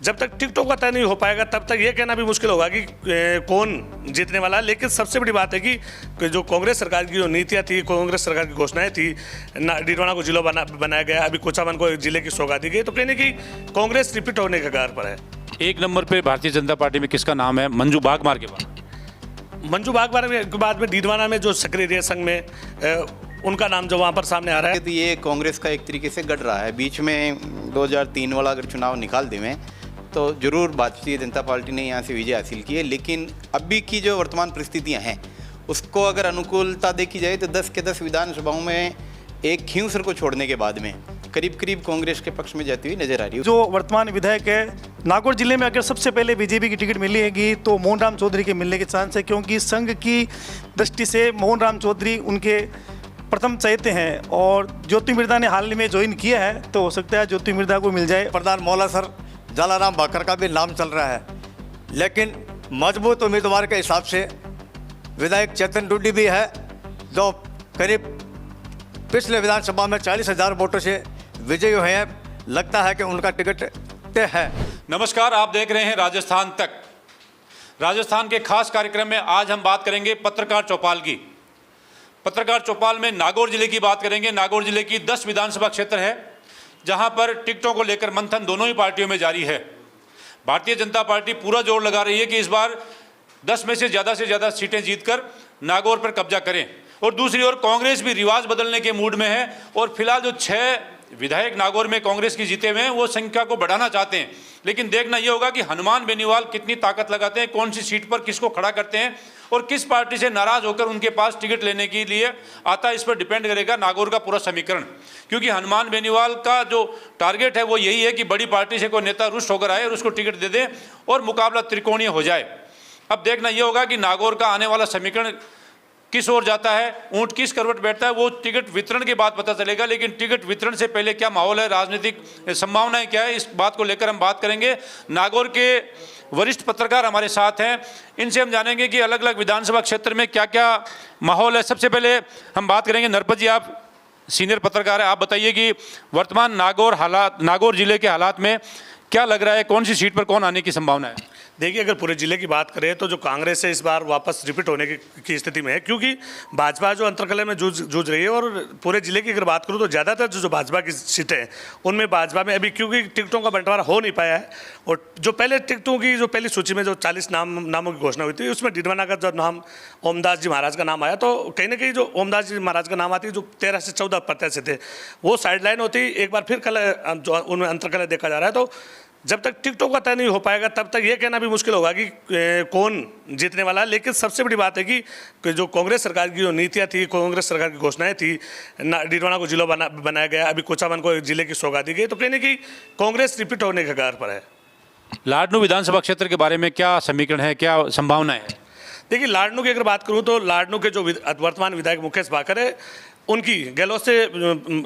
जब तक टिकटों का तय नहीं हो पाएगा तब तक ये कहना भी मुश्किल होगा कि कौन जीतने वाला है। लेकिन सबसे बड़ी बात है कि जो कांग्रेस सरकार की जो नीतियाँ थी, कांग्रेस सरकार की घोषणाएं थी, डीडवाना को जिला बनाया गया, अभी कोचावन को जिले की सौगात दी गई, तो कहीं ना कहीं कांग्रेस रिपीट होने के कगार पर है। एक नंबर पे भारतीय जनता पार्टी में किसका नाम है मंजू बागमार के बाद? मंजू बागमार के बाद में डीडवाना में जो सक्रिय रहे संघ में उनका नाम जो वहाँ पर सामने आ रहा है। तो ये कांग्रेस का एक तरीके से गढ़ रहा है। बीच में 2003 वाला अगर चुनाव निकाल दें तो जरूर भारतीय जनता पार्टी ने यहाँ से विजय हासिल की है, लेकिन अभी की जो वर्तमान परिस्थितियाँ हैं उसको अगर अनुकूलता देखी जाए तो 10 के 10 विधानसभाओं में एक खींवसर को छोड़ने के बाद में करीब करीब कांग्रेस के पक्ष में जाती हुई नजर आ रही है। जो वर्तमान विधायक है नागौर जिले में अगर सबसे पहले बीजेपी की टिकट मिलेगी तो मोहन राम चौधरी के मिलने के चांस है, क्योंकि संघ की दृष्टि से मोहन राम चौधरी उनके प्रथम चहेते हैं और ज्योति मिर्धा ने हाल ही में ज्वाइन किया है, तो हो सकता है ज्योति मिर्धा को मिल जाए। प्रधान मौला सर जलाराम भाकर का भी नाम चल रहा है, लेकिन मजबूत उम्मीदवार के हिसाब से विधायक चेतन डुड्डी भी है, जो करीब पिछले विधानसभा में 40,000 वोटों से विजयी हुए हैं। लगता है कि उनका टिकट तय है। नमस्कार, आप देख रहे हैं राजस्थान तक। राजस्थान के खास कार्यक्रम में आज हम बात करेंगे पत्रकार चौपाल की। पत्रकार चौपाल में नागौर जिले की बात करेंगे। नागौर जिले की 10 विधानसभा क्षेत्र है जहां पर टिकटों को लेकर मंथन दोनों ही पार्टियों में जारी है। भारतीय जनता पार्टी पूरा जोर लगा रही है कि इस बार 10 में से ज़्यादा सीटें जीतकर नागौर पर कब्जा करें, और दूसरी ओर कांग्रेस भी रिवाज बदलने के मूड में है और फिलहाल जो 6 विधायक नागौर में कांग्रेस की जीते हुए हैं वो संख्या को बढ़ाना चाहते हैं। लेकिन देखना ये होगा कि हनुमान बेनीवाल कितनी ताकत लगाते हैं, कौन सी सीट पर किसको खड़ा करते हैं और किस पार्टी से नाराज होकर उनके पास टिकट लेने के लिए आता है। इस पर डिपेंड करेगा नागौर का पूरा समीकरण, क्योंकि हनुमान बेनीवाल का जो टारगेट है वो यही है कि बड़ी पार्टी से कोई नेता रुष्ट होकर आए और उसको टिकट दे दे और मुकाबला त्रिकोणीय हो जाए। अब देखना ये होगा कि नागौर का आने वाला समीकरण किस ओर जाता है, ऊंट किस करवट बैठता है, वो टिकट वितरण के बाद पता चलेगा। लेकिन टिकट वितरण से पहले क्या माहौल है, राजनीतिक संभावनाएं क्या है, इस बात को लेकर हम बात करेंगे। नागौर के वरिष्ठ पत्रकार हमारे साथ हैं, इनसे हम जानेंगे कि अलग अलग विधानसभा क्षेत्र में क्या क्या माहौल है। सबसे पहले हम बात करेंगे नरपत जी, आप सीनियर पत्रकार हैं, आप बताइए कि वर्तमान नागौर जिले के हालात में क्या लग रहा है, कौन सी सीट पर कौन आने की संभावना है? देखिए, अगर पूरे जिले की बात करें तो जो कांग्रेस है इस बार वापस रिपीट होने की स्थिति में है, क्योंकि भाजपा जो अंतरकलह में जूझ रही है। और पूरे जिले की अगर बात करूं तो ज़्यादातर जो भाजपा की सीटें हैं उनमें भाजपा में अभी क्योंकि टिकटों का बंटवारा हो नहीं पाया है, और जो पहले टिकटों की जो पहली सूची में जो 40 नामों की घोषणा हुई थी उसमें डीडवाना का जो नाम ओमदास जी महाराज का नाम आया, तो कहीं ना कहीं जो ओमदास जी महाराज का नाम आती जो 13 से 14 प्रत्याशी थे वो साइडलाइन होती। एक बार फिर कल जो उनमें अंतरकलह देखा जा रहा है, तो जब तक टिकटों का तय नहीं हो पाएगा तब तक ये कहना भी मुश्किल होगा कि कौन जीतने वाला है। लेकिन सबसे बड़ी बात है कि जो कांग्रेस सरकार की जो नीतियाँ थी, कांग्रेस सरकार की घोषणाएं थी, डीडवाना को जिला बनाया गया, अभी कोचावन को जिले की सौगात दी गई, तो कहीं ना कहीं कांग्रेस रिपीट होने के कगार पर है। लाडनू विधानसभा क्षेत्र के बारे में क्या समीकरण है, क्या संभावनाएं है? देखिए, लाडनू की अगर बात करूं तो लाडनू के जो वर्तमान विधायक मुकेश भाकर है उनकी गहलोत से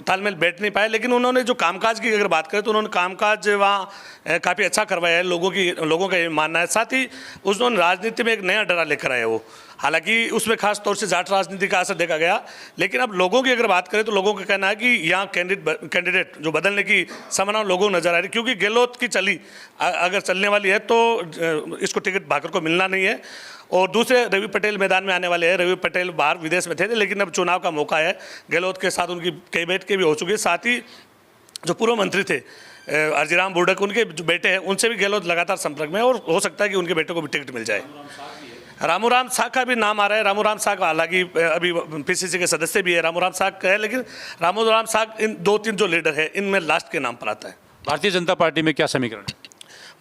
तालमेल बैठ नहीं पाए, लेकिन उन्होंने जो कामकाज की अगर बात करें तो उन्होंने कामकाज वहाँ काफ़ी अच्छा करवाया है, लोगों का ये मानना है। साथ ही उन्होंने राजनीति में एक नया डरा लेकर आए वो, हालांकि उसमें खास तौर से जाट राजनीति का असर देखा गया। लेकिन अब लोगों की अगर बात करें तो लोगों का कहना है कि यहाँ कैंडिडेट जो बदलने की संभावना लोगों को नजर आ रही है, क्योंकि गहलोत की चली अगर चलने वाली है तो इसको टिकट भाकर को मिलना नहीं है। और दूसरे रवि पटेल मैदान में आने वाले हैं। रवि पटेल बाहर विदेश में थे, लेकिन अब चुनाव का मौका है, गहलोत के साथ उनकी कई बैठकें भी हो चुकी है। साथ ही जो पूर्व मंत्री थे अर्जीराम बुर्डक, उनके जो बेटे हैं उनसे भी गहलोत लगातार संपर्क में है और हो सकता है कि उनके बेटे को भी टिकट मिल जाए। रामूराम साग का भी नाम आ रहा है। रामूराम साग हालांकि अभी पीसीसी के सदस्य भी है, रामूराम साग है, लेकिन रामूराम साग इन 2-3 जो लीडर है इनमें लास्ट के नाम पर आता है। भारतीय जनता पार्टी में क्या समीकरण है?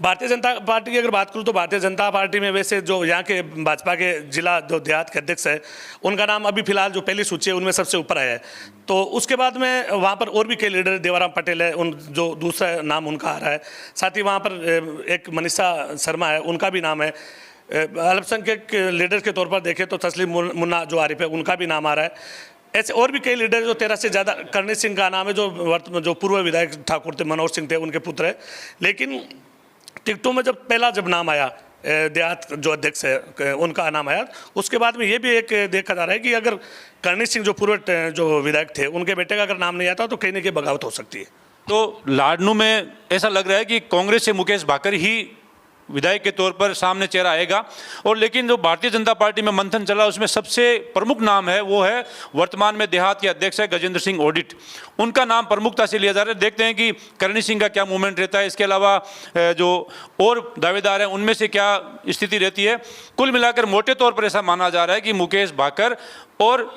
भारतीय जनता पार्टी की अगर बात करूं तो भारतीय जनता पार्टी में वैसे जो यहाँ के भाजपा के जिला जो देहात के अध्यक्ष है उनका नाम अभी फिलहाल जो पहली सूची है उनमें सबसे ऊपर आया है। तो उसके बाद में वहाँ पर और भी कई लीडर, देवाराम पटेल है उन जो दूसरा नाम उनका आ रहा है। साथ ही वहाँ पर एक मनीषा शर्मा है, उनका भी नाम है। अल्पसंख्यक लीडर के तौर पर देखें तो तस्लीम मुन्ना जो आरिफ है उनका भी नाम आ रहा है। ऐसे और भी कई लीडर जो 13 से ज़्यादा, करणी सिंह का नाम है जो पूर्व विधायक ठाकुर थे, मनोहर सिंह थे, उनके पुत्र है। लेकिन टिकटों में जब नाम आया देहात जो अध्यक्ष है उनका नाम आया, उसके बाद में ये भी एक देखा जा रहा है कि अगर करणी सिंह जो पूर्व जो विधायक थे उनके बेटे का अगर नाम नहीं आता तो कहीं ना कहीं बगावत हो सकती है। तो लाडनू में ऐसा लग रहा है कि कांग्रेस से मुकेश भाकर ही विधायक के तौर पर सामने चेहरा आएगा। और लेकिन जो भारतीय जनता पार्टी में मंथन चला उसमें सबसे प्रमुख नाम है वो है वर्तमान में देहात के अध्यक्ष है गजेंद्र सिंह ओडिट, उनका नाम प्रमुखता से लिया जा रहा है। देखते हैं कि करणी सिंह का क्या मूवमेंट रहता है, इसके अलावा जो और दावेदार हैं उनमें से क्या स्थिति रहती है। कुल मिलाकर मोटे तौर पर ऐसा माना जा रहा है कि मुकेश भाकर और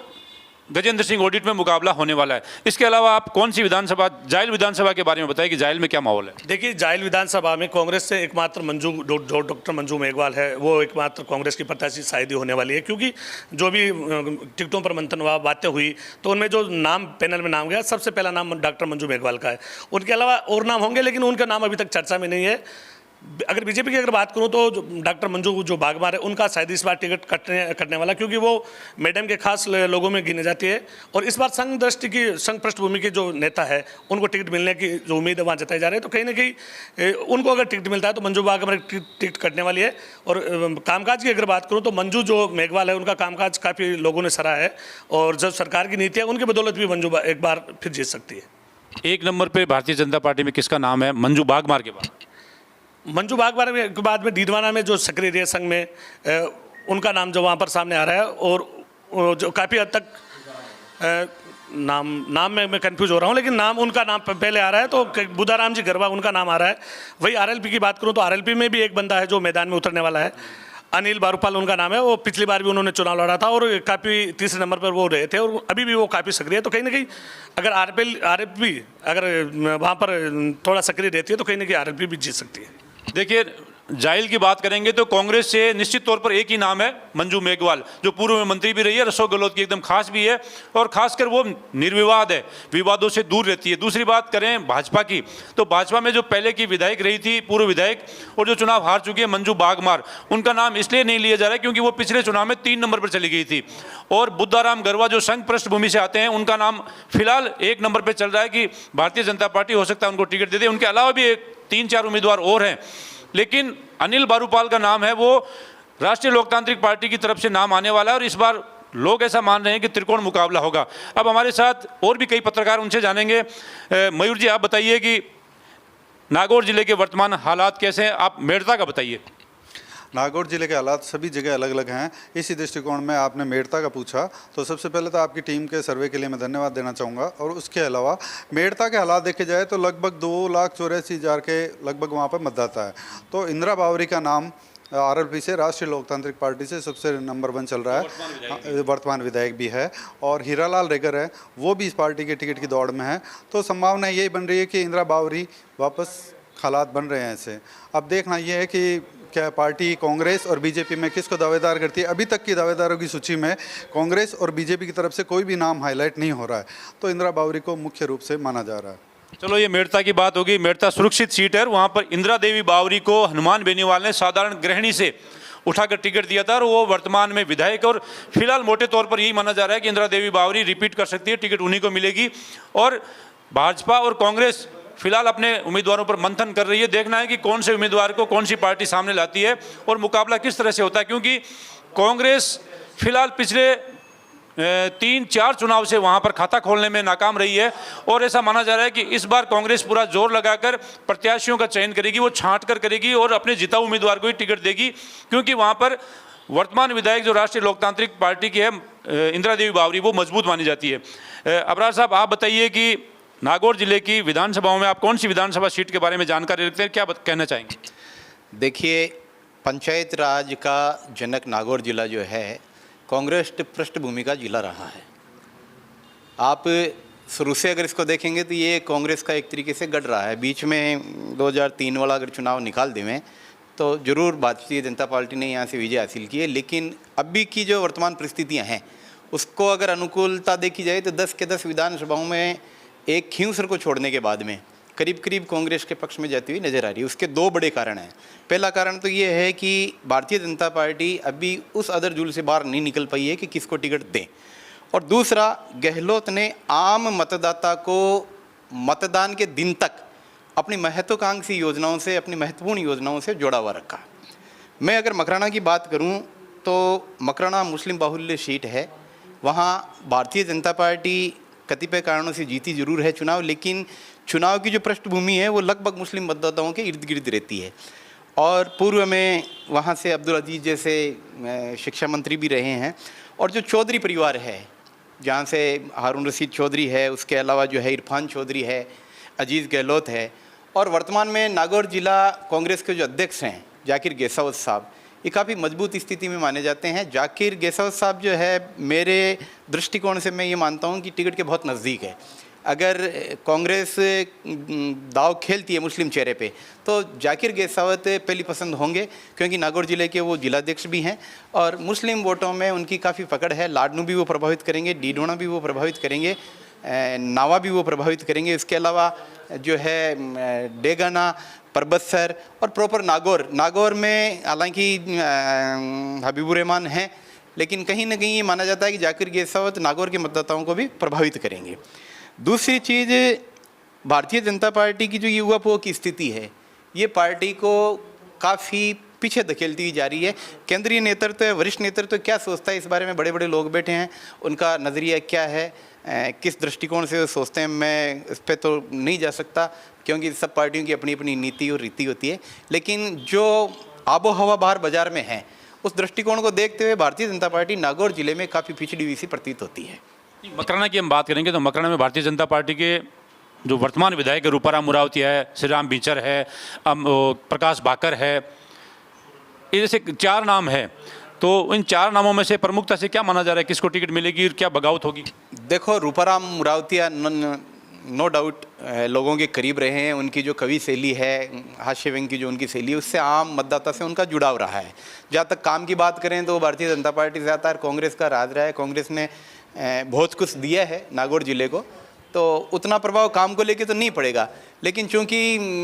गजेंद्र सिंह ओडिट में मुकाबला होने वाला है। इसके अलावा आप कौन सी विधानसभा, जायल विधानसभा के बारे में बताइए कि जायल में क्या माहौल है। देखिए, जायल विधानसभा में कांग्रेस से एकमात्र जो डॉक्टर मंजू मेघवाल है वो एकमात्र कांग्रेस की प्रत्याशी शायद ही होने वाली है, क्योंकि जो भी टिकटों पर मंथन हुआ, बातें हुई, तो उनमें जो नाम पैनल में नाम गया सबसे पहला नाम डॉक्टर मंजू मेघवाल का है। उनके अलावा और नाम होंगे लेकिन उनका नाम अभी तक चर्चा में नहीं है। अगर बीजेपी की अगर बात करूं तो डॉक्टर मंजू जो बागमार है उनका शायद इस बार टिकट कटने वाला, क्योंकि वो मैडम के खास लोगों में गिने जाती है। और इस बार संघ पृष्ठभूमि के जो नेता है उनको टिकट मिलने की जो उम्मीद है वहाँ जताई जा रही है। तो कहीं ना कहीं उनको अगर टिकट मिलता है तो मंजू बागमार की टिकट कटने वाली है। और कामकाज की अगर बात करूँ तो मंजू जो मेघवाल है उनका कामकाज काफ़ी लोगों ने सराहा है, और जब सरकार की नीति है उनकी बदौलत भी मंजू एक बार फिर जीत सकती है। एक नंबर पर भारतीय जनता पार्टी में किसका नाम है मंजू बागमार के बाद? मंजू बागमार के बाद में डीडवाना में जो सक्रिय रहे संघ में उनका नाम जो वहाँ पर सामने आ रहा है, और जो काफ़ी हद तक नाम में मैं कंफ्यूज हो रहा हूँ, लेकिन नाम उनका नाम पहले आ रहा है। तो बुधाराम जी गरबा उनका नाम आ रहा है। वही आरएलपी की बात करूँ तो आरएलपी में भी एक बंदा है जो मैदान में उतरने वाला है, अनिल बारूपाल उनका नाम है। वो पिछली बार भी उन्होंने चुनाव लड़ा था और काफ़ी तीसरे नंबर पर वो रहे थे, और अभी भी वो काफ़ी सक्रिय है। तो कहीं ना कहीं अगर आरएलपी अगर वहाँ पर थोड़ा सक्रिय रहती है तो कहीं ना कहीं आरएलपी भी जीत सकती है। देखिए, जायल की बात करेंगे तो कांग्रेस से निश्चित तौर पर एक ही नाम है मंजू मेघवाल, जो पूर्व में मंत्री भी रही है, अशोक गहलोत की एकदम खास भी है, और खासकर वो निर्विवाद है, विवादों से दूर रहती है। दूसरी बात करें भाजपा की, तो भाजपा में जो पहले की विधायक रही थी, पूर्व विधायक, और जो चुनाव हार चुकी है मंजू बागमार, उनका नाम इसलिए नहीं लिया जा रहा है क्योंकि वो पिछले चुनाव में 3 नंबर पर चली गई थी। और बुद्धाराम गरवा जो संघ पृष्ठभूमि से आते हैं उनका नाम फिलहाल 1 नंबर पर चल रहा है कि भारतीय जनता पार्टी हो सकता है उनको टिकट दे दे। उनके अलावा भी 3-4 उम्मीदवार और हैं, लेकिन अनिल बारूपाल का नाम है वो राष्ट्रीय लोकतांत्रिक पार्टी की तरफ से नाम आने वाला है, और इस बार लोग ऐसा मान रहे हैं कि त्रिकोण मुकाबला होगा। अब हमारे साथ और भी कई पत्रकार, उनसे जानेंगे। मयूर जी, आप बताइए कि नागौर जिले के वर्तमान हालात कैसे हैं? आप मेड़ता का बताइए। नागौर जिले के हालात सभी जगह अलग अलग हैं। इसी दृष्टिकोण में आपने मेड़ता का पूछा, तो सबसे पहले तो आपकी टीम के सर्वे के लिए मैं धन्यवाद देना चाहूँगा। और उसके अलावा मेड़ता के हालात देखे जाए तो लगभग 2,84,000 के लगभग वहाँ पर मतदाता है। तो इंदिरा बावरी का नाम आरएलपी से, राष्ट्रीय लोकतांत्रिक पार्टी से सबसे नंबर 1 चल रहा है, वर्तमान विधायक भी है। और हीरालाल रेगर है, वो भी इस पार्टी के टिकट की दौड़ में है। तो संभावना यही बन रही है कि इंदिरा बावरी वापस, हालात बन रहे हैं ऐसे। अब देखना ये है कि क्या पार्टी कांग्रेस और बीजेपी में किसको दावेदार करती है। अभी तक की दावेदारों की सूची में कांग्रेस और बीजेपी की तरफ से कोई भी नाम हाईलाइट नहीं हो रहा है, तो इंदिरा बावरी को मुख्य रूप से माना जा रहा है। चलो, ये मेड़ता की बात होगी। मेड़ता सुरक्षित सीट है, वहाँ पर इंदिरा देवी बावरी को हनुमान बेनीवाल ने साधारण गृहिणी से उठाकर टिकट दिया था, और वो वर्तमान में विधायक, और फिलहाल मोटे तौर पर यही माना जा रहा है कि इंदिरा देवी बावरी रिपीट कर सकती है, टिकट उन्हीं को मिलेगी। और भाजपा और कांग्रेस फिलहाल अपने उम्मीदवारों पर मंथन कर रही है। देखना है कि कौन से उम्मीदवार को कौन सी पार्टी सामने लाती है और मुकाबला किस तरह से होता है, क्योंकि कांग्रेस फिलहाल पिछले 3-4 चुनाव से वहां पर खाता खोलने में नाकाम रही है, और ऐसा माना जा रहा है कि इस बार कांग्रेस पूरा जोर लगाकर प्रत्याशियों का चयन करेगी, वो छांट कर करेगी और अपने जिताऊ उम्मीदवार को ही टिकट देगी, क्योंकि वहां पर वर्तमान विधायक जो राष्ट्रीय लोकतांत्रिक पार्टी की है इंदिरा देवी बावरी, वो मजबूत मानी जाती है। अबरार साहब, आप बताइए कि नागौर जिले की विधानसभाओं में आप कौन सी विधानसभा सीट के बारे में जानकारी रखते हैं, क्या कहना चाहेंगे? देखिए, पंचायत राज का जनक नागौर जिला जो है कांग्रेस पृष्ठभूमि का जिला रहा है। आप शुरू से अगर इसको देखेंगे तो ये कांग्रेस का एक तरीके से गढ़ रहा है। बीच में 2003 वाला अगर चुनाव निकाल दें तो ज़रूर भारतीय जनता पार्टी ने यहाँ से विजय हासिल की है, लेकिन अभी की जो वर्तमान परिस्थितियाँ हैं उसको अगर अनुकूलता देखी जाए तो 10 के 10 विधानसभाओं में एक खींवसर को छोड़ने के बाद में करीब करीब कांग्रेस के पक्ष में जाती हुई नजर आ रही है। उसके 2 बड़े कारण हैं। पहला कारण तो ये है कि भारतीय जनता पार्टी अभी उस अदरजुल से बाहर नहीं निकल पाई है कि किसको टिकट दें, और दूसरा, गहलोत ने आम मतदाता को मतदान के दिन तक अपनी महत्वाकांक्षी योजनाओं से, अपनी महत्वपूर्ण योजनाओं से जोड़ा हुआ रखा। मैं अगर मकराना की बात करूं तो मकराना मुस्लिम बाहुल्य सीट है। वहाँ भारतीय जनता पार्टी कतिपय कारणों से जीती जरूर है चुनाव, लेकिन चुनाव की जो पृष्ठभूमि है वो लगभग मुस्लिम मतदाताओं के इर्द गिर्द रहती है। और पूर्व में वहाँ से अब्दुल अजीज़ जैसे शिक्षा मंत्री भी रहे हैं, और जो चौधरी परिवार है जहाँ से हारून रशीद चौधरी है, उसके अलावा जो है इरफान चौधरी है, अजीज़ गहलोत है, और वर्तमान में नागौर जिला कांग्रेस के जो अध्यक्ष हैं जाकिर गेसावत साहब, ये काफ़ी मजबूत स्थिति में माने जाते हैं। जाकिर गेसावत साहब जो है मेरे दृष्टिकोण से मैं ये मानता हूँ कि टिकट के बहुत नज़दीक है। अगर कांग्रेस दाव खेलती है मुस्लिम चेहरे पे तो जाकिर गेसावत पहली पसंद होंगे, क्योंकि नागौर ज़िले के वो जिलाध्यक्ष भी हैं और मुस्लिम वोटों में उनकी काफ़ी पकड़ है। लाडनू भी वो प्रभावित करेंगे, डीडोना भी वो प्रभावित करेंगे, नावा भी वो प्रभावित करेंगे। इसके अलावा जो है डेगाना, परबतसर और प्रॉपर नागौर में हालांकि हबीबुर रहमान हैं, लेकिन कहीं ना कहीं ये माना जाता है कि जाकिर गेसावत नागौर के मतदाताओं को भी प्रभावित करेंगे। दूसरी चीज़, भारतीय जनता पार्टी की जो युवा पोह की स्थिति है, ये पार्टी को काफ़ी पीछे धकेलती हुई जा रही है। केंद्रीय नेतृत्व, वरिष्ठ नेतृत्व क्या सोचता है इस बारे में, बड़े बड़े लोग बैठे हैं, उनका नज़रिया क्या है, किस दृष्टिकोण से वो सोचते हैं, मैं इस पर तो नहीं जा सकता क्योंकि सब पार्टियों की अपनी अपनी नीति और रीति होती है। लेकिन जो आबो हवा बाहर बाजार में है, उस दृष्टिकोण को देखते हुए भारतीय जनता पार्टी नागौर जिले में काफ़ी पिछड़ी हुई सी प्रतीत होती है। मकराना की हम बात करेंगे तो मकराना में भारतीय जनता पार्टी के जो वर्तमान विधायक है रूपाराम मुरावतिया है, श्री राम बीचर है, प्रकाश बाकर है, ये जैसे 4 नाम है। तो इन 4 नामों में से प्रमुखता से क्या माना जा रहा है, किसको टिकट मिलेगी और क्या बगावत होगी? देखो, रूपाराम मुरावतिया नो डाउट लोगों के करीब रहे हैं। उनकी जो कवि शैली है, हास्य व्यंग की जो उनकी शैली है, उससे आम मतदाता से उनका जुड़ाव रहा है। जहाँ तक काम की बात करें तो भारतीय जनता पार्टी से आता है, कांग्रेस का राज रहा है, कांग्रेस ने बहुत कुछ दिया है नागौर जिले को, तो उतना प्रभाव काम को लेके तो नहीं पड़ेगा। लेकिन चूंकि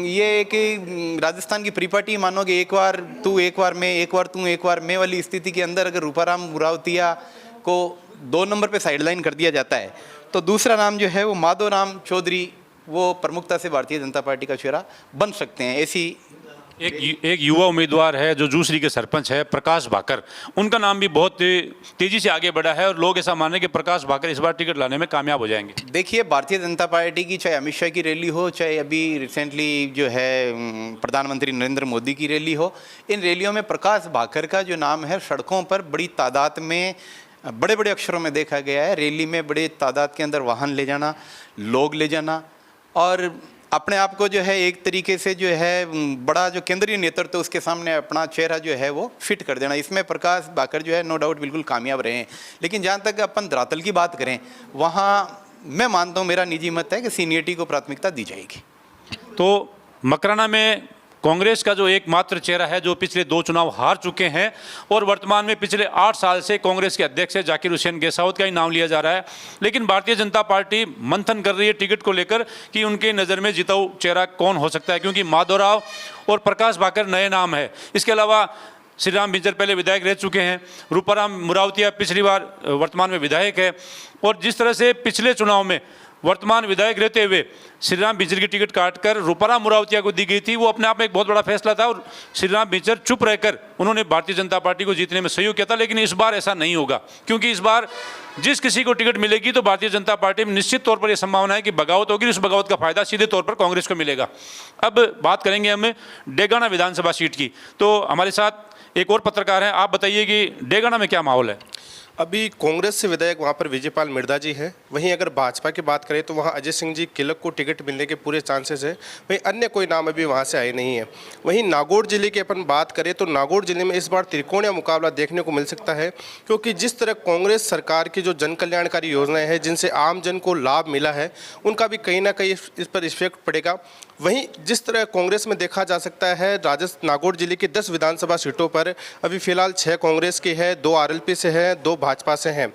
ये एक राजस्थान की परिपाटी मानो कि एक बार तू एक बार मैं, एक बार तू एक बार मैं वाली स्थिति के अंदर अगर रूपाराम मुरावतिया को 2 नंबर पे साइडलाइन कर दिया जाता है तो दूसरा नाम जो है वो माधोराम चौधरी, वो प्रमुखता से भारतीय जनता पार्टी का चेहरा बन सकते हैं। ऐसी एक युवा उम्मीदवार है जो जूसरी के सरपंच है, प्रकाश बाकर, उनका नाम भी बहुत तेजी से आगे बढ़ा है और लोग ऐसा माने कि प्रकाश बाकर इस बार टिकट लाने में कामयाब हो जाएंगे। देखिए, भारतीय जनता पार्टी की चाहे अमित शाह की रैली हो, चाहे अभी रिसेंटली जो है प्रधानमंत्री नरेंद्र मोदी की रैली हो, इन रैलियों में प्रकाश बाकर का जो नाम है सड़कों पर बड़ी तादाद में, बड़े बड़े अक्षरों में देखा गया है। रैली में बड़े तादाद के अंदर वाहन ले जाना, लोग ले जाना और अपने आप को जो है एक तरीके से जो है बड़ा जो केंद्रीय नेतृत्व उसके सामने अपना चेहरा जो है वो फिट कर देना, इसमें प्रकाश बाकर जो है नो डाउट बिल्कुल कामयाब रहे हैं। लेकिन जहाँ तक अपन धरातल की बात करें, वहाँ मैं मानता हूँ, मेरा निजी मत है कि सीनियरिटी को प्राथमिकता दी जाएगी। तो मकराना में कांग्रेस का जो एकमात्र चेहरा है जो पिछले 2 चुनाव हार चुके हैं और वर्तमान में पिछले 8 साल से कांग्रेस के अध्यक्ष है जाकिर हुसैन गेसावत का ही नाम लिया जा रहा है। लेकिन भारतीय जनता पार्टी मंथन कर रही है टिकट को लेकर कि उनके नज़र में जिताऊ चेहरा कौन हो सकता है, क्योंकि माधोराव और प्रकाश बाकर नए नाम है। इसके अलावा श्री राम बिंजर पहले विधायक रह चुके हैं, रूपाराम मुरावतिया पिछली बार वर्तमान में विधायक है, और जिस तरह से पिछले चुनाव में वर्तमान विधायक रहते हुए श्री राम बिंजर की टिकट काटकर रूपाराम मुरावतिया को दी गई थी, वो अपने आप में एक बहुत बड़ा फैसला था और श्री राम बिंजर चुप रहकर उन्होंने भारतीय जनता पार्टी को जीतने में सहयोग किया था। लेकिन इस बार ऐसा नहीं होगा, क्योंकि इस बार जिस किसी को टिकट मिलेगी तो भारतीय जनता पार्टी में निश्चित तौर पर यह संभावना है कि बगावत होगी, उस बगावत का फायदा सीधे तौर पर कांग्रेस को मिलेगा। अब बात करेंगे हम डेगाना विधानसभा सीट की, तो हमारे साथ एक और पत्रकार हैं। आप बताइए कि डेगाना में क्या माहौल है? अभी कांग्रेस से विधायक वहाँ पर विजयपाल मिर्धा जी हैं। वहीं अगर भाजपा की बात करें तो वहाँ अजय सिंह जी किलक को टिकट मिलने के पूरे चांसेस है। वहीं अन्य कोई नाम अभी वहाँ से आए नहीं है। वहीं नागौर जिले की अपन बात करें तो नागौर जिले में इस बार त्रिकोणीय मुकाबला देखने को मिल सकता है, क्योंकि जिस तरह कांग्रेस सरकार की जो जन कल्याणकारी योजनाएं हैं जिनसे आम जन को लाभ मिला है, उनका भी कहीं ना कहीं इस पर इफेक्ट पड़ेगा। वहीं जिस तरह कांग्रेस में देखा जा सकता है, नागौर जिले की 10 विधानसभा सीटों पर अभी फिलहाल 6 कांग्रेस की है, 2 आरएलपी से है, 2 भाजपा से हैं।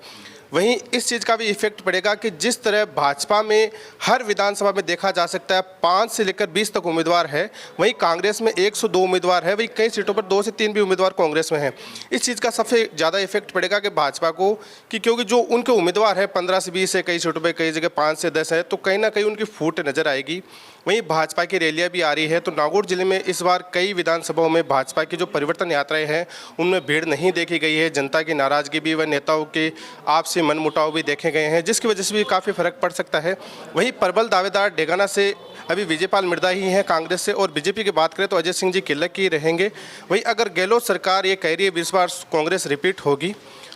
वहीं इस चीज़ का भी इफेक्ट पड़ेगा कि जिस तरह भाजपा में हर विधानसभा में देखा जा सकता है 5 से लेकर 20 तक उम्मीदवार है, वहीं कांग्रेस में 102 उम्मीदवार है, वहीं कई सीटों पर 2 से 3 भी उम्मीदवार कांग्रेस में हैं। इस चीज़ का सबसे ज़्यादा इफेक्ट पड़ेगा कि भाजपा को, कि क्योंकि जो उनके उम्मीदवार है 15 से 20 है, कई सीटों पर कई जगह 5 से 10 है, तो कहीं ना कहीं उनकी फूट नज़र आएगी। वहीं भाजपा की रैलियां भी आ रही है, तो नागौर जिले में इस बार कई विधानसभाओं में भाजपा की जो परिवर्तन यात्राएं हैं उनमें भीड़ नहीं देखी गई है। जनता की नाराजगी भी व नेताओं के आपसी आपसी मनमुटाव भी देखे गए हैं, जिसकी वजह से भी काफ़ी फर्क पड़ सकता है। वहीं प्रबल दावेदार डेगाना से अभी विजयपाल मिर्धा ही हैं कांग्रेस से, और बीजेपी की बात करें तो अजय सिंह जी किल्लक ही रहेंगे। वहीं अगर गहलोत सरकार ये कह रही है इस बार कांग्रेस रिपीट होगी,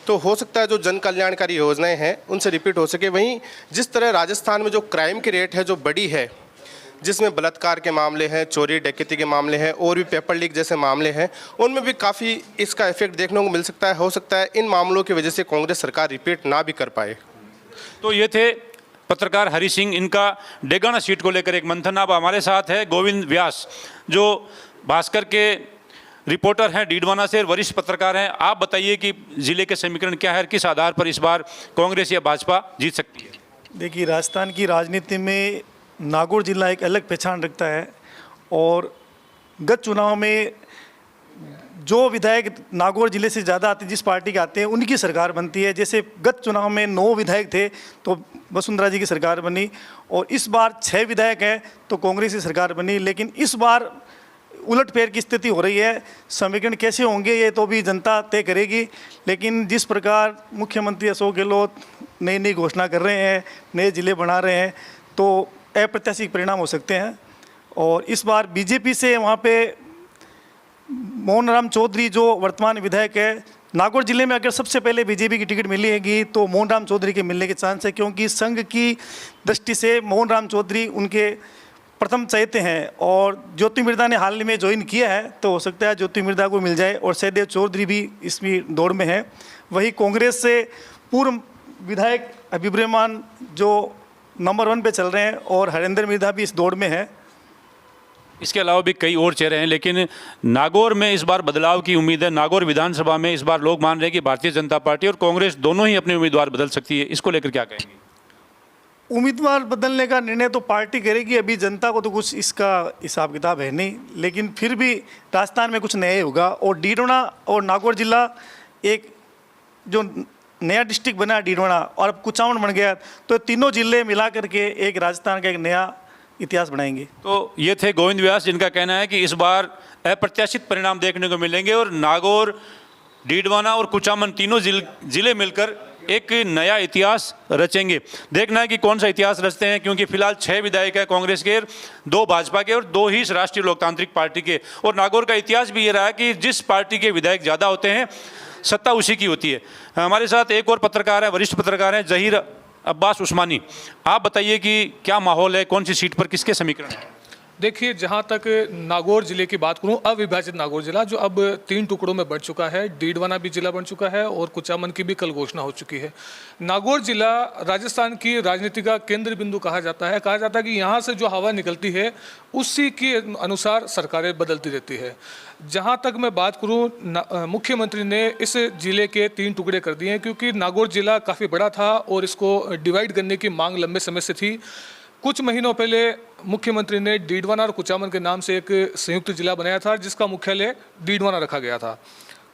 तो हो सकता है जो जन कल्याणकारी योजनाएं हैं उनसे रिपीट हो सके। वहीं जिस तरह राजस्थान में जो क्राइम की रेट है जो बड़ी है, जिसमें बलात्कार के मामले हैं, चोरी डकैती के मामले हैं और भी पेपर लीक जैसे मामले हैं, उनमें भी काफ़ी इसका इफेक्ट देखने को मिल सकता है। हो सकता है इन मामलों की वजह से कांग्रेस सरकार रिपीट ना भी कर पाए। तो ये थे पत्रकार हरि सिंह, इनका डेगाना सीट को लेकर एक मंथन। अब हमारे साथ है गोविंद व्यास, जो भास्कर के रिपोर्टर हैं डीडवाना से, वरिष्ठ पत्रकार हैं। आप बताइए कि जिले के समीकरण क्या है, किस आधार पर इस बार कांग्रेस या भाजपा जीत सकती है? देखिए, राजस्थान की राजनीति में नागौर जिला एक अलग पहचान रखता है, और गत चुनाव में जो विधायक नागौर जिले से ज़्यादा आते, जिस पार्टी के आते हैं, उनकी सरकार बनती है। जैसे गत चुनाव में 9 विधायक थे तो वसुंधरा जी की सरकार बनी, और इस बार 6 विधायक हैं तो कांग्रेस की सरकार बनी। लेकिन इस बार उलटफेर की स्थिति हो रही है। समीकरण कैसे होंगे ये तो भी जनता तय करेगी, लेकिन जिस प्रकार मुख्यमंत्री अशोक गहलोत नई नई घोषणा कर रहे हैं, नए जिले बना रहे हैं, तो अप्रत्याशित परिणाम हो सकते हैं। और इस बार बीजेपी से वहाँ पे मोहन राम चौधरी जो वर्तमान विधायक है, नागौर जिले में अगर सबसे पहले बीजेपी की टिकट मिलेगी तो मोहन राम चौधरी के मिलने के चांस है, क्योंकि संघ की दृष्टि से मोहन राम चौधरी उनके प्रथम चहेते हैं। और ज्योति मिर्धा ने हाल में ज्वाइन किया है, तो हो सकता है ज्योति मिर्धा को मिल जाए, और सहदेव चौधरी भी इसमें दौड़ में है। वही कांग्रेस से पूर्व विधायक हबीब रहमान जो नंबर 1 पे चल रहे हैं, और हरेंद्र मिर्धा भी इस दौड़ में है। इसके अलावा भी कई और चेहरे हैं, लेकिन नागौर में इस बार बदलाव की उम्मीद है। नागौर विधानसभा में इस बार लोग मान रहे हैं कि भारतीय जनता पार्टी और कांग्रेस दोनों ही अपने उम्मीदवार बदल सकती है। इसको लेकर क्या कहेंगे? उम्मीदवार बदलने का निर्णय तो पार्टी करेगी, अभी जनता को तो कुछ इसका हिसाब किताब है नहीं, लेकिन फिर भी राजस्थान में कुछ नया ही होगा। और डीडवाना और नागौर जिला एक जो नया डिस्ट्रिक्ट बना डीडवाना, और अब कुचामन बन गया, तो तीनों जिले मिला करके एक राजस्थान का एक नया इतिहास बनाएंगे। तो ये थे गोविंद व्यास, जिनका कहना है कि इस बार अप्रत्याशित परिणाम देखने को मिलेंगे, और नागौर, डीडवाना और कुचामन तीनों जिले मिलकर एक नया इतिहास रचेंगे। देखना है कि कौन सा इतिहास रचते हैं, क्योंकि फिलहाल 6 विधायक हैं कांग्रेस के, 2 भाजपा के और 2 ही राष्ट्रीय लोकतांत्रिक पार्टी के। और नागौर का इतिहास भी ये रहा है कि जिस पार्टी के विधायक ज़्यादा होते हैं, सत्ता उसी की होती है। हमारे साथ एक और पत्रकार है, वरिष्ठ पत्रकार हैं जहीर अब्बास उस्मानी। आप बताइए कि क्या माहौल है, कौन सी सीट पर किसके समीकरण हैं? देखिए, जहाँ तक नागौर जिले की बात करूँ, अविभाजित नागौर जिला जो अब 3 टुकड़ों में बढ़ चुका है, डीडवाना भी जिला बन चुका है और कुचामन की भी कल घोषणा हो चुकी है। नागौर जिला राजस्थान की राजनीति का केंद्र बिंदु कहा जाता है कि यहाँ से जो हवा निकलती है उसी के अनुसार सरकारें बदलती रहती है। जहाँ तक मैं बात करूँ, मुख्यमंत्री ने इस जिले के 3 टुकड़े कर दिए हैं, क्योंकि नागौर जिला काफ़ी बड़ा था और इसको डिवाइड करने की मांग लंबे समय से थी। कुछ महीनों पहले मुख्यमंत्री ने डीडवाना और कुचामन के नाम से एक संयुक्त जिला बनाया था, जिसका मुख्यालय डीडवाना रखा गया था।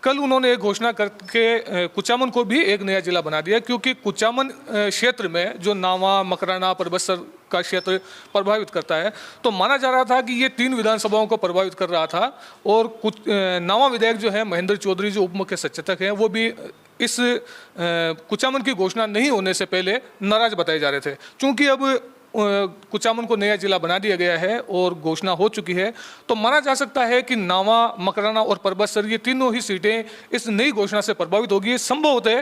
कल उन्होंने एक घोषणा करके कुचामन को भी एक नया जिला बना दिया, क्योंकि कुचामन क्षेत्र में जो नावा, मकराना, परबत्सर का क्षेत्र प्रभावित करता है, तो माना जा रहा था कि ये 3 विधानसभाओं को प्रभावित कर रहा था। और कुछ नावा विधायक जो है महेंद्र चौधरी, जो उप मुख्य सचेतक हैं, वो भी इस कुचामन की घोषणा नहीं होने से पहले नाराज बताए जा रहे थे। चूँकि अब कुचामन को नया जिला बना दिया गया है और घोषणा हो चुकी है, तो माना जा सकता है कि नावा, मकराना और परबत्सर ये तीनों ही सीटें इस नई घोषणा से प्रभावित होगी। संभवतः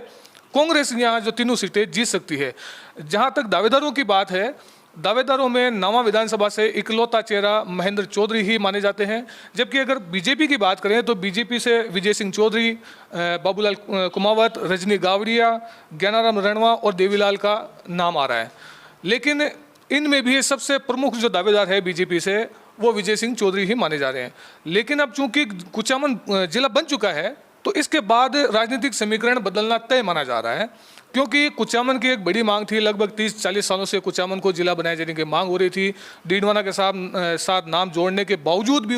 कांग्रेस यहाँ जो तीनों सीटें जीत सकती है। जहाँ तक दावेदारों की बात है, दावेदारों में नावा विधानसभा से इकलौता चेहरा महेंद्र चौधरी ही माने जाते हैं, जबकि अगर बीजेपी की बात करें तो बीजेपी से विजय सिंह चौधरी, बाबूलाल कुमावत, रजनी गावड़िया, ज्ञानाराम रणवा और देवीलाल का नाम आ रहा है। लेकिन इनमें भी सबसे प्रमुख जो दावेदार है बीजेपी से, वो विजय सिंह चौधरी ही माने जा रहे हैं। लेकिन अब चूंकि कुचामन जिला बन चुका है, तो इसके बाद राजनीतिक समीकरण बदलना तय माना जा रहा है, क्योंकि कुचामन की एक बड़ी मांग थी। लगभग 30-40 सालों से कुचामन को जिला बनाए जाने की मांग हो रही थी। डीडवाना के साथ नाम जोड़ने के बावजूद भी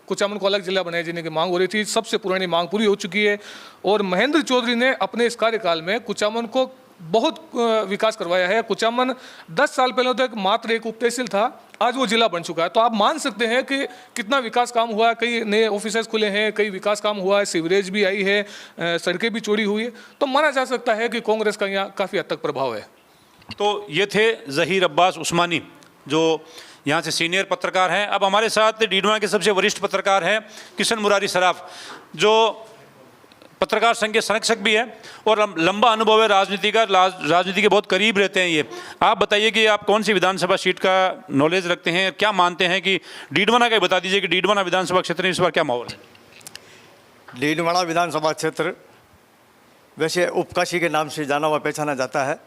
कुचामन को अलग जिला बनाए जाने की मांग हो रही थी। सबसे पुरानी मांग पूरी हो चुकी है, और महेंद्र चौधरी ने अपने इस कार्यकाल में कुचामन को बहुत विकास करवाया है। कुचामन 10 साल पहले तक मात्र एक उप तहसील था, आज वो जिला बन चुका है। तो आप मान सकते हैं कि कितना विकास काम हुआ है। कई नए ऑफिसेस खुले हैं, कई विकास काम हुआ है, सीवरेज भी आई है, सड़कें भी चौड़ी हुई है। तो माना जा सकता है कि कांग्रेस का यहाँ काफ़ी हद तक प्रभाव है। तो ये थे ज़हीर अब्बास उस्मानी, जो यहाँ से सीनियर पत्रकार हैं। अब हमारे साथ डीडवाना के सबसे वरिष्ठ पत्रकार हैं किशन मुरारी सराफ, जो पत्रकार संघ के संरक्षक भी है और लंबा अनुभव है राजनीति का, राजनीति के बहुत करीब रहते हैं ये। आप बताइए कि आप कौन सी विधानसभा सीट का नॉलेज रखते हैं, क्या मानते हैं कि डीडवाना का बता दीजिए कि डीडवाना विधानसभा क्षेत्र में इस बार क्या माहौल है? डीडवाना विधानसभा क्षेत्र वैसे उपकाशी के नाम से जाना हुआ पहचाना जाता है।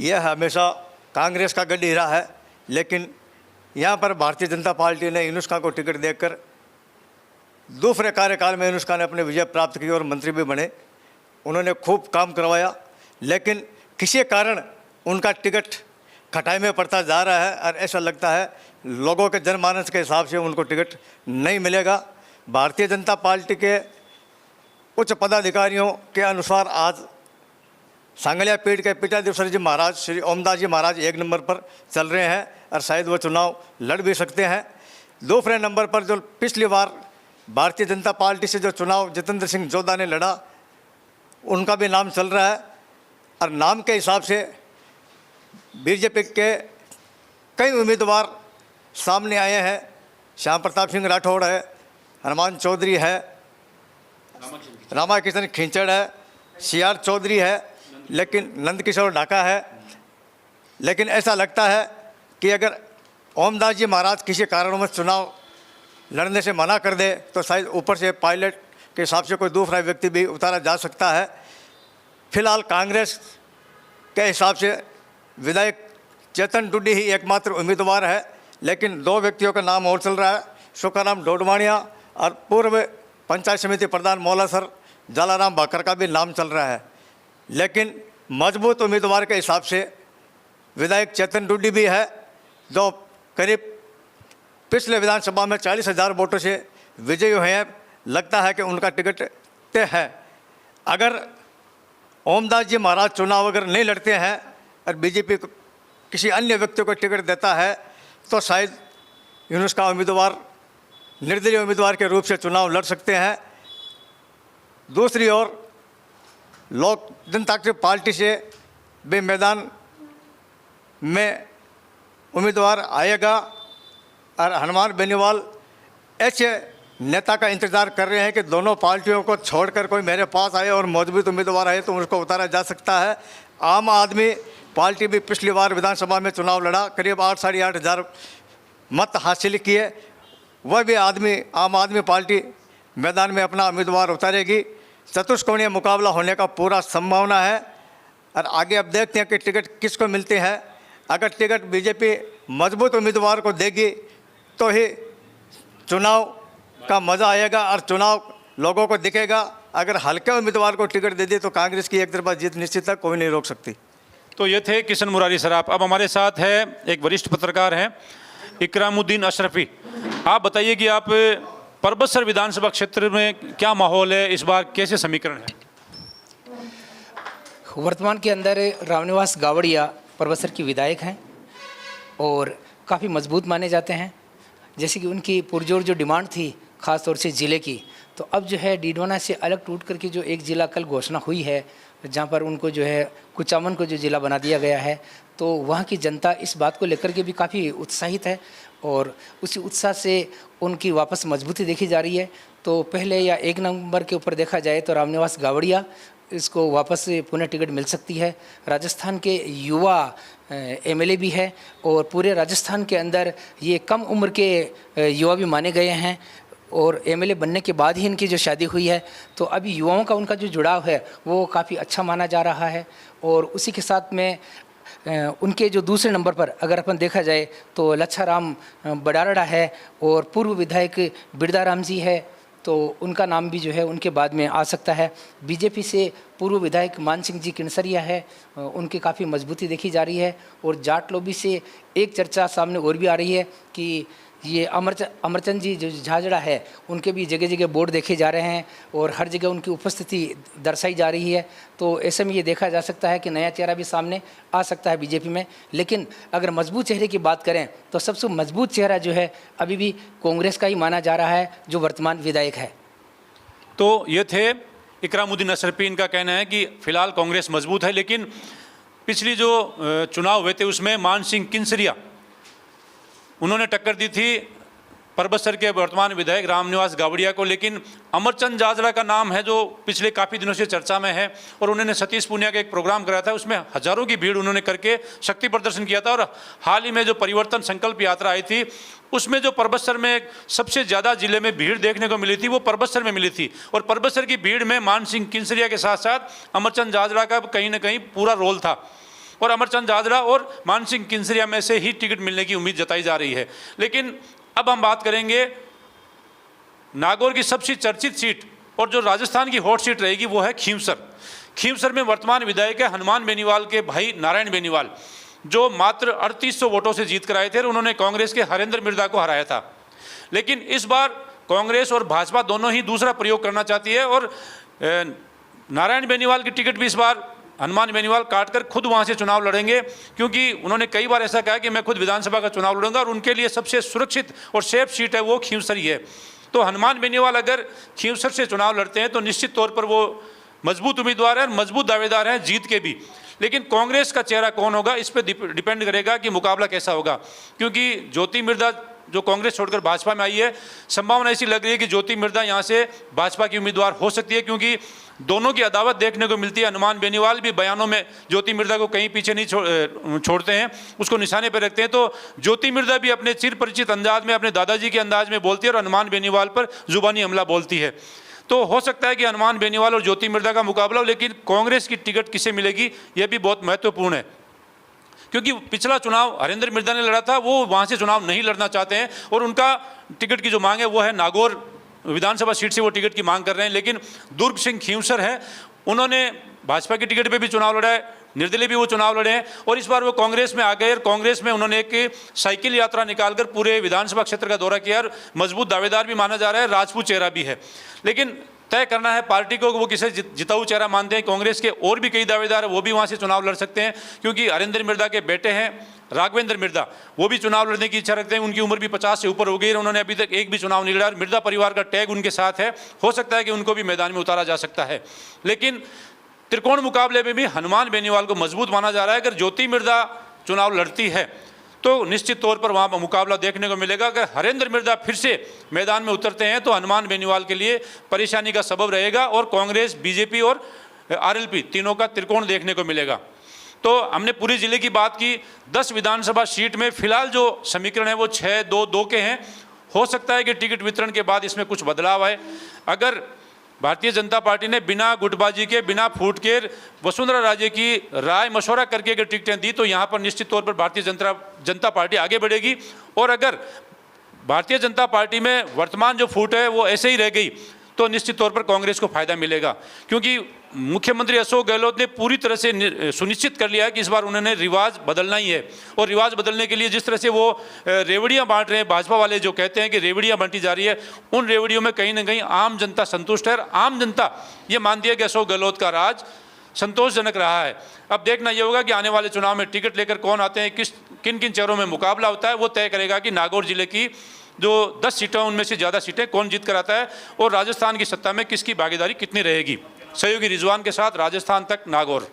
यह हमेशा कांग्रेस का गढ़ हीरा है, लेकिन यहाँ पर भारतीय जनता पार्टी ने यूनुस्का को टिकट देकर दूसरे कार्यकाल में यूनुस्का ने अपने विजय प्राप्त की और मंत्री भी बने। उन्होंने खूब काम करवाया, लेकिन किसी कारण उनका टिकट खटाई में पड़ता जा रहा है और ऐसा लगता है लोगों के जनमानस के हिसाब से उनको टिकट नहीं मिलेगा। भारतीय जनता पार्टी के उच्च पदाधिकारियों के अनुसार आज सांगलिया पीठ के पीठाधीश्वर जी महाराज श्री ओमदास जी महाराज 1 नंबर पर चल रहे हैं और शायद वो चुनाव लड़ भी सकते हैं। दूसरे नंबर पर जो पिछली बार भारतीय जनता पार्टी से जो चुनाव जितेंद्र सिंह जोधा ने लड़ा, उनका भी नाम चल रहा है। और नाम के हिसाब से बीजेपी के कई उम्मीदवार सामने आए हैं। श्याम प्रताप सिंह राठौड़ है, हनुमान चौधरी है, रामाकिशन खिंचड़ है, CR चौधरी है, लेकिन नंदकिशोर ढाका है। लेकिन ऐसा लगता है कि अगर ओमदास जी महाराज किसी कारणवश चुनाव लड़ने से मना कर दे तो शायद ऊपर से पायलट के हिसाब से कोई दूसरा व्यक्ति भी उतारा जा सकता है। फिलहाल कांग्रेस के हिसाब से विधायक चेतन टुड्डी ही एकमात्र उम्मीदवार है, लेकिन 2 व्यक्तियों का नाम और चल रहा है, सुखाराम डोडवाणिया और पूर्व पंचायत समिति प्रधान मौला सर जालाराम भाकर का भी नाम चल रहा है। लेकिन मजबूत उम्मीदवार के हिसाब से विधायक चेतन टुड्डी भी है, जो करीब पिछले विधानसभा में 40,000 वोटों से विजयी हुए हैं। लगता है कि उनका टिकट तय है। अगर ओमदास जी महाराज चुनाव अगर नहीं लड़ते हैं और बीजेपी को किसी अन्य व्यक्ति को टिकट देता है तो शायद यूनुस का उम्मीदवार निर्दलीय उम्मीदवार के रूप से चुनाव लड़ सकते हैं। दूसरी ओर लोक जनतांत्रिक पार्टी से भी मैदान में उम्मीदवार आएगा और हनुमान बेनीवाल ऐसे नेता का इंतज़ार कर रहे हैं कि दोनों पार्टियों को छोड़कर कोई मेरे पास आए और मजबूत उम्मीदवार आए तो उसको उतारा जा सकता है। आम आदमी पार्टी भी पिछली बार विधानसभा में चुनाव लड़ा, करीब 8 साढ़े 8 हज़ार मत हासिल किए। वह भी आम आदमी पार्टी मैदान में अपना उम्मीदवार उतारेगी। चतुष्कोणीय मुकाबला होने का पूरा संभावना है और आगे अब देखते हैं कि टिकट किसको मिलते हैं। अगर टिकट बीजेपी मजबूत उम्मीदवार को देगी तो ही चुनाव का मज़ा आएगा और चुनाव लोगों को दिखेगा। अगर हल्के उम्मीदवार को टिकट दे दी तो कांग्रेस की एक तरफा जीत निश्चित है, कोई नहीं रोक सकती। तो ये थे किशन मुरारी सराफ। अब हमारे साथ है एक वरिष्ठ पत्रकार हैं इकरामुद्दीन अशरफी। आप बताइए कि आप परबतसर विधानसभा क्षेत्र में क्या माहौल है, इस बार कैसे समीकरण है? वर्तमान के अंदर रामनिवास गावड़िया परबतसर की विधायक हैं और काफ़ी मजबूत माने जाते हैं। जैसे कि उनकी पुरजोर जो डिमांड थी ख़ास तौर से ज़िले की, तो अब जो है डीडवाना से अलग टूट करके जो एक ज़िला कल घोषणा हुई है, जहाँ पर उनको जो है कुचामन को जो ज़िला बना दिया गया है, तो वहाँ की जनता इस बात को लेकर के भी काफ़ी उत्साहित है और उसी उत्साह से उनकी वापस मजबूती देखी जा रही है। तो पहले या 1 नंबर के ऊपर देखा जाए तो रामनिवास गावड़िया इसको वापस पुनः टिकट मिल सकती है। राजस्थान के युवा MLA भी है और पूरे राजस्थान के अंदर ये कम उम्र के युवा भी माने गए हैं और MLA बनने के बाद ही इनकी जो शादी हुई है, तो अभी युवाओं का उनका जो जुड़ाव है वो काफ़ी अच्छा माना जा रहा है। और उसी के साथ में उनके जो दूसरे नंबर पर अगर अपन देखा जाए तो लच्छाराम बडारड़ा है और पूर्व विधायक बिरदाराम जी है, तो उनका नाम भी जो है उनके बाद में आ सकता है। बीजेपी से पूर्व विधायक मान सिंह जी किनसरिया है, उनकी काफ़ी मजबूती देखी जा रही है। और जाट लोबी से एक चर्चा सामने और भी आ रही है कि ये अमरचंद जी जो झाझड़ा है उनके भी जगह जगह बोर्ड देखे जा रहे हैं और हर जगह उनकी उपस्थिति दर्शाई जा रही है। तो ऐसे में ये देखा जा सकता है कि नया चेहरा भी सामने आ सकता है बीजेपी में। लेकिन अगर मजबूत चेहरे की बात करें तो सबसे मजबूत चेहरा जो है अभी भी कांग्रेस का ही माना जा रहा है, जो वर्तमान विधायक है। तो ये थे इकरामुद्दीन अशरफी, इनका कहना है कि फिलहाल कांग्रेस मजबूत है, लेकिन पिछली जो चुनाव हुए थे उसमें मान सिंह किंसरिया उन्होंने टक्कर दी थी परबतसर के वर्तमान विधायक रामनिवास गावड़िया को। लेकिन अमरचंद झाझड़ा का नाम है जो पिछले काफ़ी दिनों से चर्चा में है, और उन्होंने सतीश पूनिया का एक प्रोग्राम कराया था, उसमें हजारों की भीड़ उन्होंने करके शक्ति प्रदर्शन किया था। और हाल ही में जो परिवर्तन संकल्प यात्रा आई थी उसमें जो परबतसर में सबसे ज़्यादा जिले में भीड़ देखने को मिली थी वो परबतसर में मिली थी, और परबतसर की भीड़ में मान सिंह किंसरिया के साथ साथ अमरचंद झाझड़ा का कहीं ना कहीं पूरा रोल था, और अमरचंद झाझड़ा और मान सिंह किंसरिया में से ही टिकट मिलने की उम्मीद जताई जा रही है। लेकिन अब हम बात करेंगे नागौर की सबसे चर्चित सीट और जो राजस्थान की हॉट सीट रहेगी वो है खींवसर। खींवसर में वर्तमान विधायक है हनुमान बेनीवाल के भाई नारायण बेनीवाल, जो मात्र 3800 वोटों से जीत कर आए थे और उन्होंने कांग्रेस के हरेंद्र मिर्धा को हराया था। लेकिन इस बार कांग्रेस और भाजपा दोनों ही दूसरा प्रयोग करना चाहती है, और नारायण बेनीवाल की टिकट भी इस बार हनुमान बेनीवाल काटकर खुद वहाँ से चुनाव लड़ेंगे, क्योंकि उन्होंने कई बार ऐसा कहा कि मैं खुद विधानसभा का चुनाव लड़ूंगा और उनके लिए सबसे सुरक्षित और सेफ सीट है वो खींवसर ही है। तो हनुमान बेनीवाल अगर खींवसर से चुनाव लड़ते हैं तो निश्चित तौर पर वो मजबूत उम्मीदवार हैं, मजबूत दावेदार हैं जीत के भी। लेकिन कांग्रेस का चेहरा कौन होगा इस पर डिपेंड करेगा कि मुकाबला कैसा होगा, क्योंकि ज्योति मिर्धा जो कांग्रेस छोड़कर भाजपा में आई है, संभावना ऐसी लग रही है कि ज्योति मिर्धा यहाँ से भाजपा की उम्मीदवार हो सकती है, क्योंकि दोनों की अदावत देखने को मिलती है। हनुमान बेनीवाल भी बयानों में ज्योति मिर्धा को कहीं पीछे नहीं छोड़ते हैं, उसको निशाने पर रखते हैं। तो ज्योति मिर्धा भी अपने चिर परिचित अंदाज में, अपने दादाजी के अंदाज में बोलती है और हनुमान बेनीवाल पर जुबानी हमला बोलती है। तो हो सकता है कि हनुमान बेनीवाल और ज्योति मिर्धा का मुकाबला हो, लेकिन कांग्रेस की टिकट किसे मिलेगी यह भी बहुत महत्वपूर्ण है, क्योंकि पिछला चुनाव हरेंद्र मिर्धा ने लड़ा था, वो वहाँ से चुनाव नहीं लड़ना चाहते हैं और उनका टिकट की जो मांग है वो है नागौर विधानसभा सीट से वो टिकट की मांग कर रहे हैं। लेकिन दुर्ग सिंह खींवसर है, उन्होंने भाजपा की टिकट पे भी चुनाव लड़ा है, निर्दलीय भी वो चुनाव लड़े हैं, और इस बार वो कांग्रेस में आ गए और कांग्रेस में उन्होंने एक साइकिल यात्रा निकालकर पूरे विधानसभा क्षेत्र का दौरा किया और मजबूत दावेदार भी माना जा रहा है, राजपूत चेहरा भी है। लेकिन तय करना है पार्टी को वो किसे जिताऊ चेहरा मानते हैं। कांग्रेस के और भी कई दावेदार हैं, वो भी वहाँ से चुनाव लड़ सकते हैं, क्योंकि हरेंद्र मिर्धा के बेटे हैं राघवेंद्र मिर्धा, वो भी चुनाव लड़ने की इच्छा रखते हैं। उनकी उम्र भी 50 से ऊपर हो गई है, उन्होंने अभी तक एक भी चुनाव नहीं लड़ा। मिर्धा परिवार का टैग उनके साथ है, हो सकता है कि उनको भी मैदान में उतारा जा सकता है। लेकिन त्रिकोण मुकाबले में भी हनुमान बेनीवाल को मजबूत माना जा रहा है। अगर ज्योति मिर्धा चुनाव लड़ती है तो निश्चित तौर पर वहाँ पर मुकाबला देखने को मिलेगा। अगर हरेंद्र मिर्धा फिर से मैदान में उतरते हैं तो हनुमान बेनीवाल के लिए परेशानी का सबब रहेगा, और कांग्रेस, बीजेपी और आरएलपी तीनों का त्रिकोण देखने को मिलेगा। तो हमने पूरे जिले की बात की। 10 विधानसभा सीट में फिलहाल जो समीकरण है वो 6-2-2 के हैं। हो सकता है कि टिकट वितरण के बाद इसमें कुछ बदलाव आए। अगर भारतीय जनता पार्टी ने बिना गुटबाजी के, बिना फूट के वसुंधरा राजे की राय मशवरा करके अगर टिकटें दी तो यहाँ पर निश्चित तौर पर भारतीय जनता पार्टी आगे बढ़ेगी। और अगर भारतीय जनता पार्टी में वर्तमान जो फूट है वो ऐसे ही रह गई तो निश्चित तौर पर कांग्रेस को फायदा मिलेगा, क्योंकि मुख्यमंत्री अशोक गहलोत ने पूरी तरह से सुनिश्चित कर लिया है कि इस बार उन्होंने रिवाज बदलना ही है। और रिवाज बदलने के लिए जिस तरह से वो रेवड़ियाँ बांट रहे हैं, भाजपा वाले जो कहते हैं कि रेवड़ियाँ बांटी जा रही है, उन रेवड़ियों में कहीं ना कहीं आम जनता संतुष्ट है। आम जनता ये मानती है कि अशोक गहलोत का राज संतोषजनक रहा है। अब देखना ये होगा कि आने वाले चुनाव में टिकट लेकर कौन आते हैं, किन किन चेहरों में मुकाबला होता है, वो तय करेगा कि नागौर जिले की जो 10 सीटें उनमें से ज़्यादा सीटें कौन जीत कर आता है और राजस्थान की सत्ता में किसकी भागीदारी कितनी रहेगी। सहयोगी रिजवान के साथ राजस्थान तक नागौर।